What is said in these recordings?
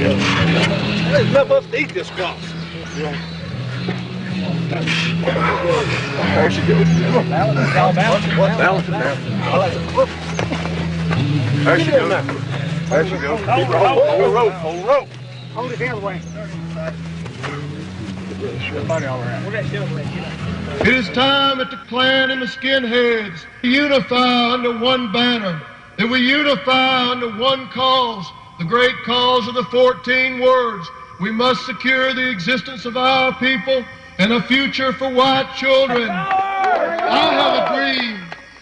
There's enough of us to eat this cross. There she goes. Balance it down. There she goes. There she goes. Hold rope. Hold it the other way. It is time that the Klan and the Skinheads unify under one banner, that we unify under one cause, the great cause of the 14 words. We must secure the existence of our people and a future for white children. I have a dream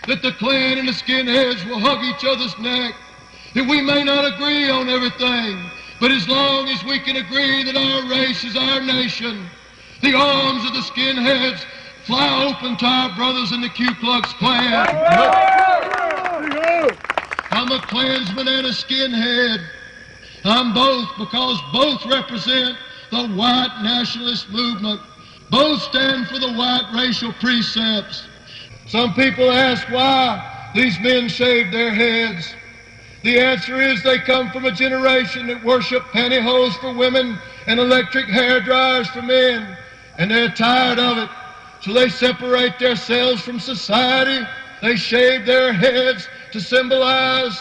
that the Klan and the Skinheads will hug each other's neck, that we may not agree on everything, but as long as we can agree that our race is our nation, the arms of the Skinheads fly open to our brothers in the Ku Klux Klan. I'm a Klansman and a Skinhead. I'm both because both represent the white nationalist movement. Both stand for the white racial precepts. Some people ask why these men shaved their heads. The answer is they come from a generation that worship pantyhose for women and electric hair dryers for men, and they're tired of it. So they separate themselves from society. They shave their heads to symbolize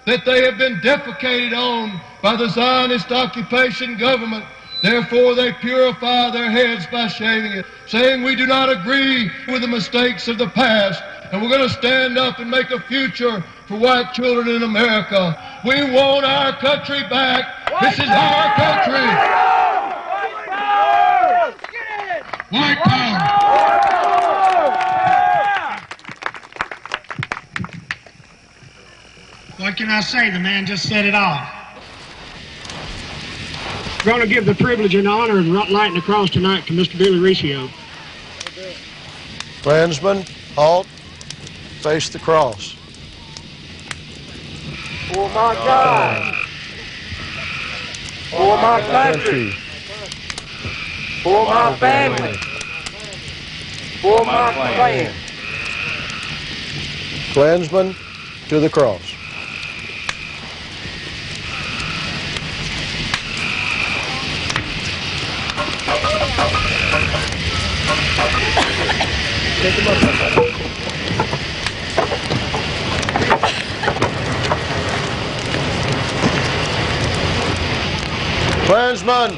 that they have been defecated on by the Zionist occupation government. Therefore, they purify their heads by shaving it, saying we do not agree with the mistakes of the past, and we're going to stand up and make a future for white children in America. We want our country back. This is our country. White power. What can I say? The man just said it all. We're going to give the privilege and honor of lighting the cross tonight to Mr. Billy Riccio. Klansmen, halt. Face the cross. For my God. For my country. For my family. For my clan. Klansmen, to the cross. Klansmen,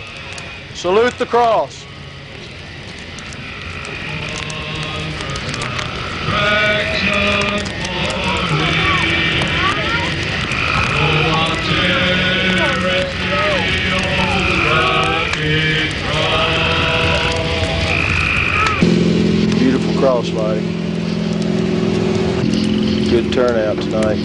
salute the cross. Beautiful cross lighting. Good turnout tonight.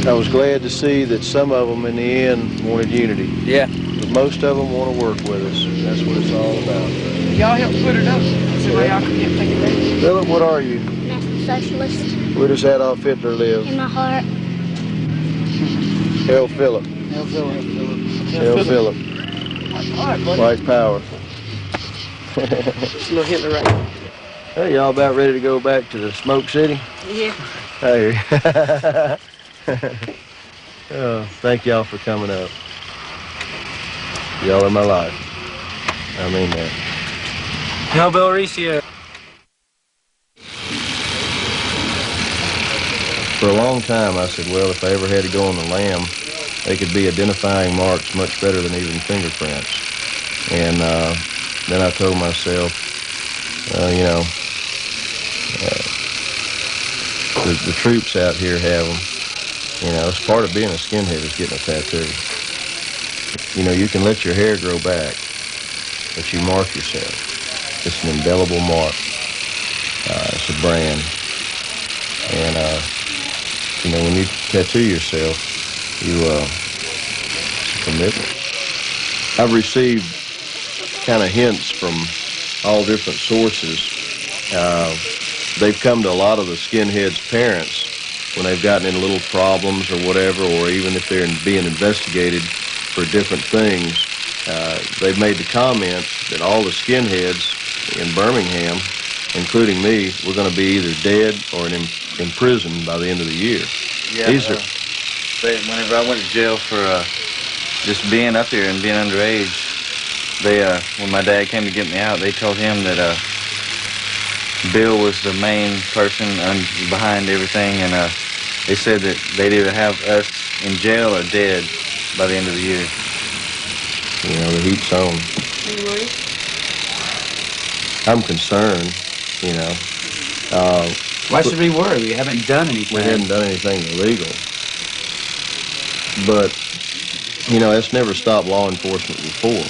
I was glad to see that some of them in the end wanted unity. Yeah. But most of them want to work with us. That's what it's all about. Y'all help put it up so y'all can get things. Philip, what are you? National Socialist. Where does Adolf Hitler live? In my heart. Hail Philip. Hail Philip. Hail Philip. White power. Little Hitler right now. Hey, y'all about ready to go back to the Smoke City? Yeah. Hey. Oh, thank y'all for coming up. Y'all are my life. I mean that. Hail Bill Riccio. For a long time, I said, well, if I ever had to go on the lam, they could be identifying marks much better than even fingerprints. And then I told myself, you know, the troops out here have them. You know, it's part of being a skinhead is getting a tattoo. You know, you can let your hair grow back, but you mark yourself. It's an indelible mark. It's a brand. And, you know, when you tattoo yourself, it's a commitment. I've received kind of hints from all different sources. They've come to a lot of the skinheads' parents when they've gotten in little problems or whatever, or even if they're being investigated for different things. They've made the comment that all the skinheads in Birmingham, including me, we're going to be either dead or in prison by the end of the year. Yeah. These are whenever I went to jail for just being up here and being underage, they, when my dad came to get me out, they told him that Bill was the main person behind everything, and they said that they'd either have us in jail or dead by the end of the year. You know, the heat's on. I'm concerned, you know. Why should we worry? We haven't done anything. We haven't done anything illegal. But, you know, that's never stopped law enforcement before.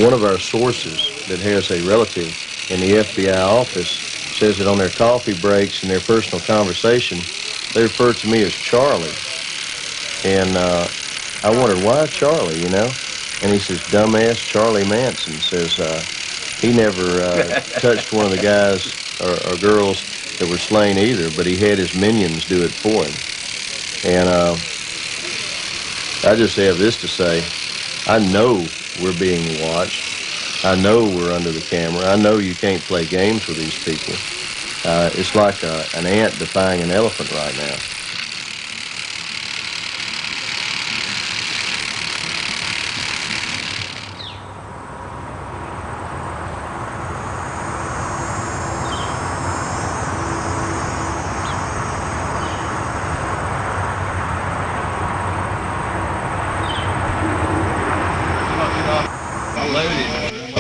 One of our sources that has a relative in the FBI office says that on their coffee breaks and their personal conversation, they refer to me as Charlie. And I wondered, why Charlie, you know? And he says, dumbass Charlie Manson says he never touched one of the guys or girls that were slain either, but he had his minions do it for him. And I just have this to say, I know we're being watched. I know we're under the camera. I know you can't play games with these people. It's like an ant defying an elephant right now.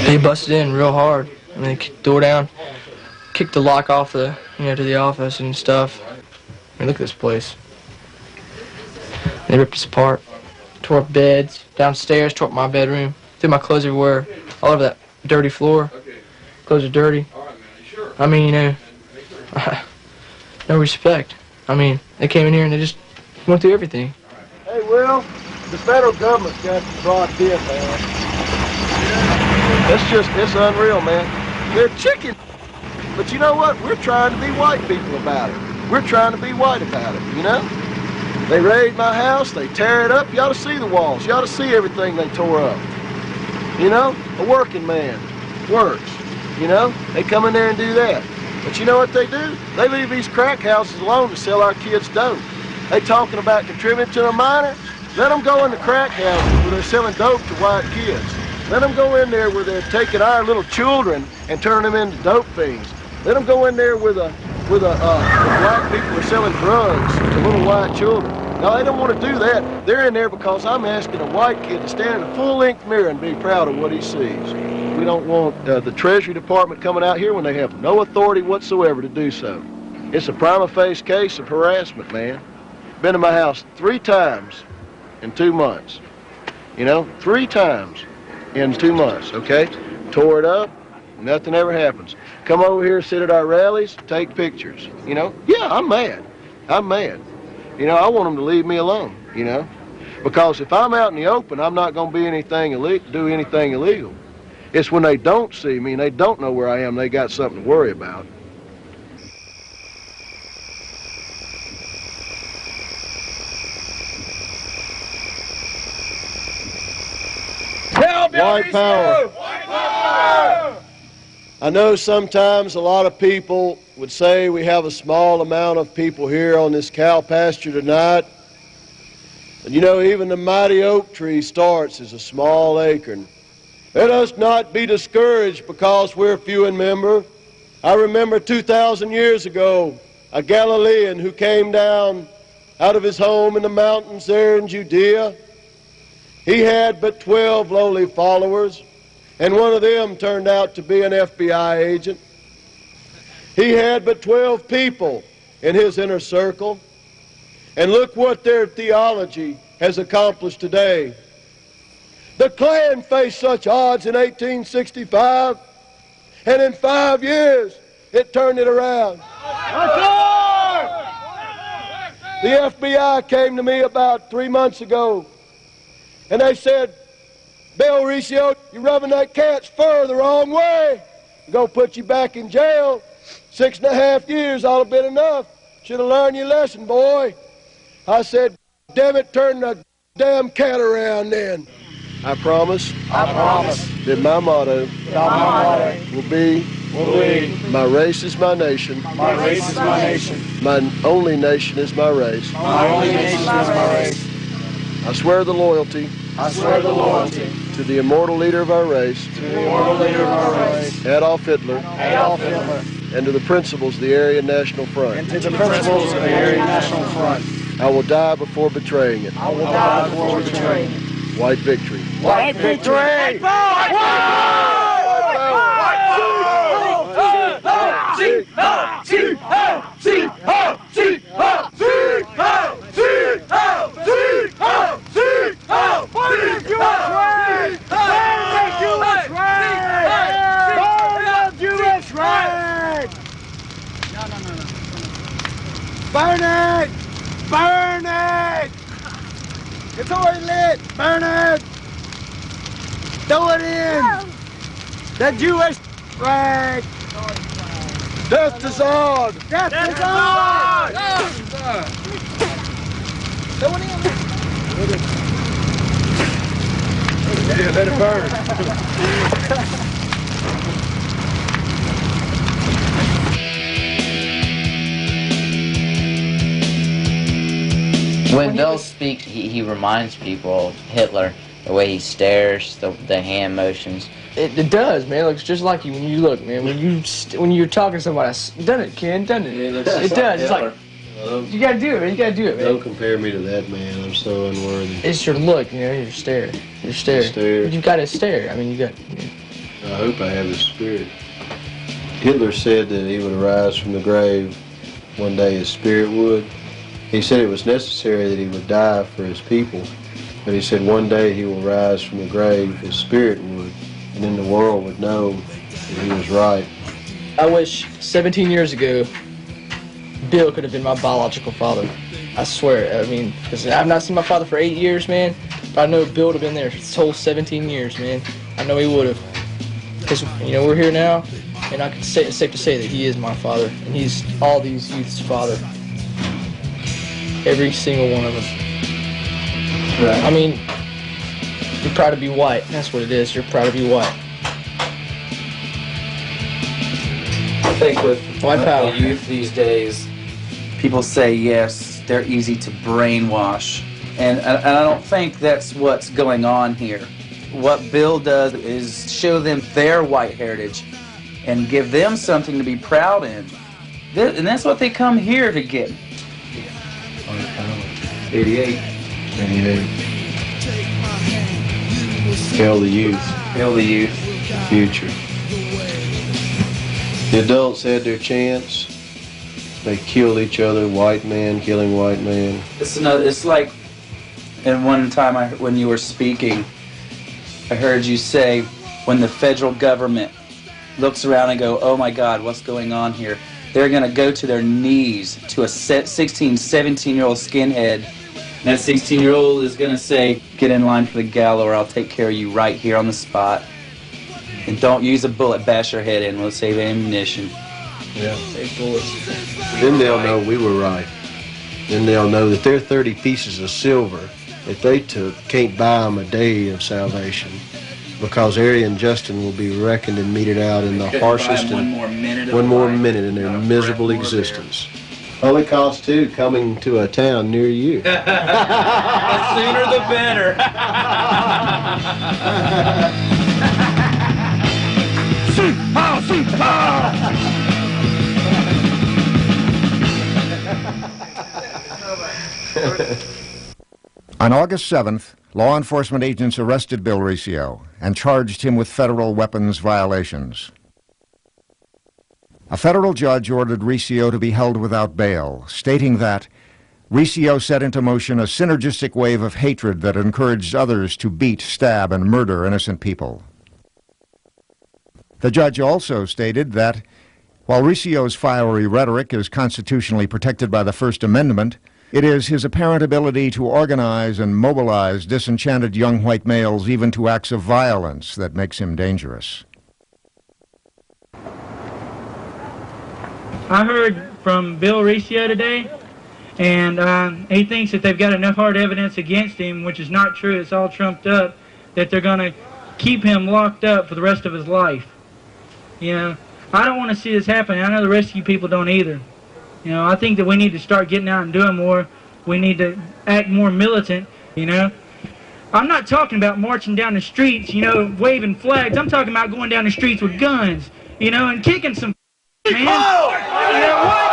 He busted in real hard. I mean, kicked the door down, kicked the lock off the, to the office and stuff. I mean, look at this place. They ripped us apart, tore up beds, downstairs, tore up my bedroom, threw my clothes everywhere, all over that dirty floor. Clothes are dirty. I mean, no respect. I mean, they came in here and they just went through everything. Hey, Will, the federal government's got you brought in, man. It's unreal, man. They're chicken. But you know what? We're trying to be white people about it. We're trying to be white about it, you know? They raid my house, they tear it up. You ought to see the walls. You ought to see everything they tore up. You know? A working man works, you know? They come in there and do that. But you know what they do? They leave these crack houses alone to sell our kids dope. They talking about contributing to a minor? Let them go in the crack houses where they're selling dope to white kids. Let them go in there where they're taking our little children and turning them into dope fiends. Let them go in there where black people are selling drugs to little white children. No, they don't want to do that. They're in there because I'm asking a white kid to stand in a full-length mirror and be proud of what he sees. We don't want the Treasury Department coming out here when they have no authority whatsoever to do so. It's a prima facie case of harassment, man. Been to my house 3 times in 2 months. You know, 3 times in 2 months, okay? Tore it up, nothing ever happens. Come over here, sit at our rallies, take pictures, you know? Yeah, I'm mad. I'm mad. You know, I want them to leave me alone, you know? Because if I'm out in the open, I'm not going to be do anything illegal. It's when they don't see me and they don't know where I am, they got something to worry about. White power. White power! I know sometimes a lot of people would say we have a small amount of people here on this cow pasture tonight. And you know, even the mighty oak tree starts as a small acorn. Let us not be discouraged because we're few in number. I remember 2,000 years ago, a Galilean who came down out of his home in the mountains there in Judea. He had but 12 lowly followers, and one of them turned out to be an FBI agent. He had but 12 people in his inner circle, and look what their theology has accomplished today. The Klan faced such odds in 1865, and in 5 years, it turned it around. The FBI came to me about 3 months ago, and they said, Bill Riccio, you're rubbing that cat's fur the wrong way. We're going to put you back in jail. 6.5 years ought to have been enough. Should have learned your lesson, boy. I said, damn it, turn the damn cat around then. I promise. I promise. That my motto will be, my race is my nation. My race is my nation. My only nation is my race. My only nation is my race. I swear the loyalty I swear the loyalty to the immortal leader of our race, to the immortal leader of our race, Adolf Hitler, Adolf Hitler, and to the principles of the Aryan National Front. and to the principles of the Aryan National Front. I will die before betraying it. I will die before betraying it. White victory. White victory! White Burn it! Burn it! It's already lit! Burn it! Throw it in! That Jewish flag! Death to Zod! Death to God! Throw it in! Yeah, let it burn. When Bill speaks, he reminds people of Hitler, the way he stares, the hand motions. It does, man. It looks just like you when you look, man. When you're talking to somebody, done it, Ken, done it. It does. It's like you gotta do it, man. You gotta do it, man. Don't compare me to that man. I'm so unworthy. It's your look, you know. Your stare. Your stare. Stare. But you gotta stare. I mean, you got. I hope I have the spirit. Hitler said that he would arise from the grave one day, his spirit would. He said it was necessary that he would die for his people, but he said one day he will rise from the grave, his spirit would, and then the world would know that he was right. I wish 17 years ago, Bill could have been my biological father. I swear. I mean, because I've not seen my father for 8 years, man, but I know Bill would have been there this whole 17 years, man. I know he would have. Because, you know, we're here now, and I can say it's safe to say that he is my father, and he's all these youth's father. Every single one of them. Right. I mean, you're proud to be white. That's what it is. You're proud to be white. I think with White power. the youth these days, people say, yes, they're easy to brainwash. And I don't think that's what's going on here. What Bill does is show them their white heritage and give them something to be proud in. And that's what they come here to get. 88. Hail the youth. Hail the youth. Future. The adults had their chance. They killed each other, white man killing white man. It's like, and one time when you were speaking, I heard you say, when the federal government looks around and go, oh my God, what's going on here? They're going to go to their knees to a 16, 17-year-old skinhead. And that 16-year-old is going to say, get in line for the gallows or I'll take care of you right here on the spot. And don't use a bullet, bash your head in. We'll save ammunition. Yeah. Save bullets. Then they'll know we were right. Then they'll know that their 30 pieces of silver that they took can't buy them a day of salvation, because Aryan Justin will be reckoned and meted out in the harshest and one more minute in their miserable existence. Holocaust too, coming to a town near you. The sooner the better. On August 7th, law enforcement agents arrested Bill Riccio and charged him with federal weapons violations. A federal judge ordered Riccio to be held without bail, stating that Riccio set into motion a synergistic wave of hatred that encouraged others to beat, stab, and murder innocent people. The judge also stated that while Riccio's fiery rhetoric is constitutionally protected by the First Amendment, it is his apparent ability to organize and mobilize disenchanted young white males even to acts of violence that makes him dangerous. I heard from Bill Riccio today, and he thinks that they've got enough hard evidence against him, which is not true, it's all trumped up, that they're going to keep him locked up for the rest of his life. You know, I don't want to see this happen. I know the rest of you people don't either. You know, I think that we need to start getting out and doing more. We need to act more militant, you know. I'm not talking about marching down the streets, you know, waving flags. I'm talking about going down the streets with guns, you know, and kicking some man. You know what?